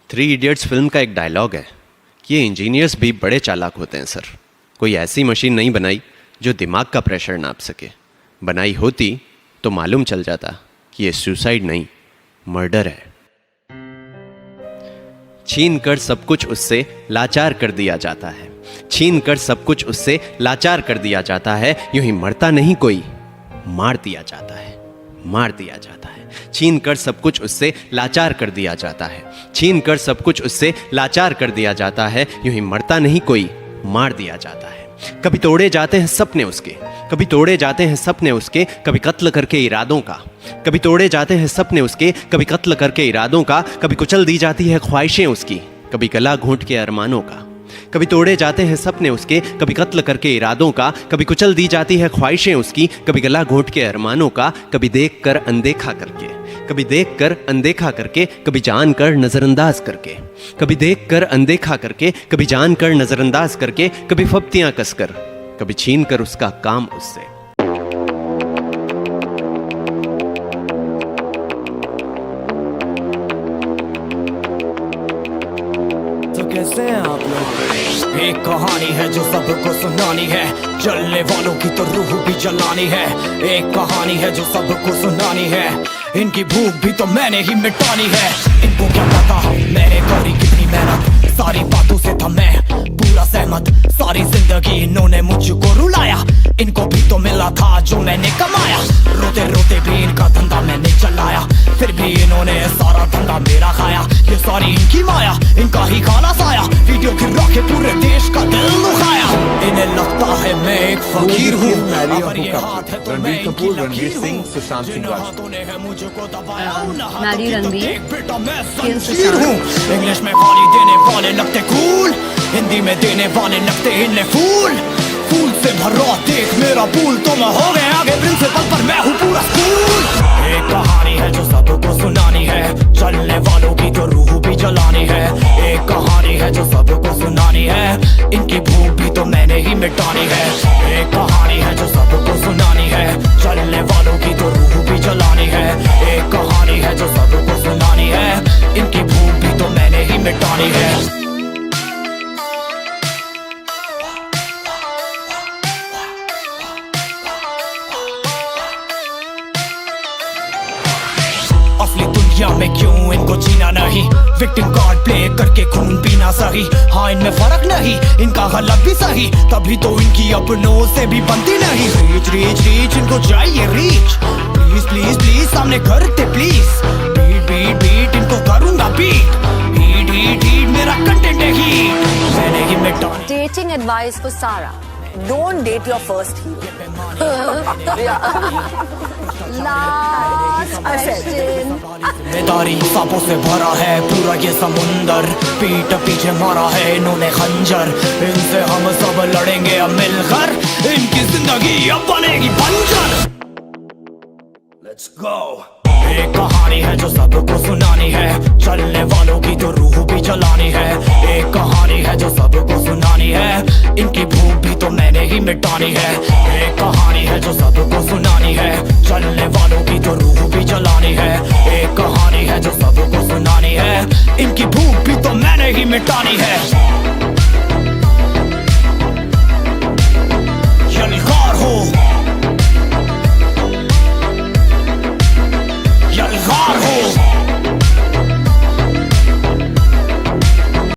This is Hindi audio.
थ्री इडियट्स फिल्म का एक डायलॉग है कि ये इंजीनियर्स भी बड़े चालाक होते हैं सर। कोई ऐसी मशीन नहीं बनाई जो दिमाग का प्रेशर नाप सके। बनाई होती तो मालूम चल जाता कि ये सुसाइड नहीं, मर्डर है। छीन कर सब कुछ उससे लाचार कर दिया जाता है। छीन कर सब कुछ उससे लाचार कर दिया जाता है। यूं ही मरता नहीं कोई, मार दिया जाता है, मार दिया जाता है। छीन कर सब कुछ उससे लाचार कर दिया जाता है। छीन कर सब कुछ उससे लाचार कर दिया जाता है। यूं ही मरता नहीं कोई, मार दिया जाता है। कभी तोड़े जाते हैं सपने उसके, कभी तोड़े जाते हैं सपने उसके, कभी कत्ल करके इरादों का। कभी तोड़े जाते हैं सपने उसके, कभी कत्ल करके इरादों का। कभी कुचल दी जाती है ख्वाहिशें उसकी, कभी गला घोंट के अरमानों का। कभी तोड़े जाते हैं सपने उसके, कभी कत्ल करके इरादों का। कभी कुचल दी जाती है ख्वाहिशें उसकी, कभी गला घोंट के अरमानों का। कभी देख कर अनदेखा करके, कभी देख कर अनदेखा करके, कभी जान कर नजरअंदाज करके। कभी देख कर अनदेखा करके, कभी जान कर नजरअंदाज करके। कभी फप्तियां कसकर, कभी छीन कर उसका काम उससे। तो कैसे हैं आप लोग? एक कहानी है जो सबको सुनानी है, जलने वालों की तो रूह भी जलानी है। एक कहानी है जो सबको सुनानी है, इनकी भूख भी तो मैंने ही मिटानी है। इनको क्या पता मैंने करी कितनी मेहनत, सारी बातों से था मैं पूरा सहमत। सारी जिंदगी इन्होंने मुझको रुलाया, इनको भी तो मिला था जो मैंने कमाया। रोते रोते भी इनका धंधा मैंने चलाया, फिर भी इन्होंने सारा धंधा मेरा खाया। ये सारी इनकी माया, इनका ही खाना साया। वीडियो गिरा के पूरे देश का दिल दुखाया। इन्हें लगता है मैं एक फकीर हूँ, अगर ये हाथ है तो मैं इनकी लकीर हूँ। जिन हाथों ने है मुझको दबाया, उन हाथों की तो देख बेटा मैं शमशीर हूँ। इंग्लिश में गाली देने वाले लगते कूल, हिंदी में देने वाले लगते इन्हें फूल। फूल से भरा देख मेरा पूल, तो मैं हो गया आगे प्रिंसिपल पर मैं हूँ पूरा स्कूल। एक कहानी है जो सबको सुनानी है, चलने वालों की तो रूह भी जलानी है। एक कहानी है जो सबको सुनानी है, इनकी भूख भी तो मैंने ही मिटानी है। एक कहानी है जो सबको सुनानी है, चलने वालों की तो रूह भी जलानी है। एक कहानी है जो सबको सुनानी है, इनकी भूख भी तो मैंने ही मिटानी है। असली दुनिया में क्यों इनको जीना नहीं, विक्टिम कार्ड प्ले करके खून पीना सही। हाँ इनमें फर्क नहीं, इनका गलत भी सही, तभी तो इनकी अपनों से भी बनती नहीं। रीच रीच रीच इनको चाहिए रीच, प्लीज प्लीज प्लीज सामने करते प्लीज। बीट बीट बीट इनको करूंगा बीट, हीट हीट हीट मेरा कंटेंट है हीट, मैंने ही मिटानी। Dating advice for Sarah: don't date your first hero. Last question. जिम्मेदारी सांपों से भरा है पूरा ये समुंदर, पीठ पीछे मारा है इन्होंने खंजर। इनसे हम सब लड़ेंगे अब मिलकर, इनकी जिंदगी अब बनेगी बंजर। Let's go. एक कहानी है जो सबको सुनानी है, चलने वालों की तो रूह भी जलानी है। एक कहानी है जो सबको सुनानी है, इनकी भूख भी तो मैंने ही मिटानी है। एक कहानी है जो सबको सुनानी है, चलने वालों की तो रूह भी जलानी है। एक कहानी है जो सबको सुनानी है, इनकी भूख भी तो मैंने ही मिटानी है।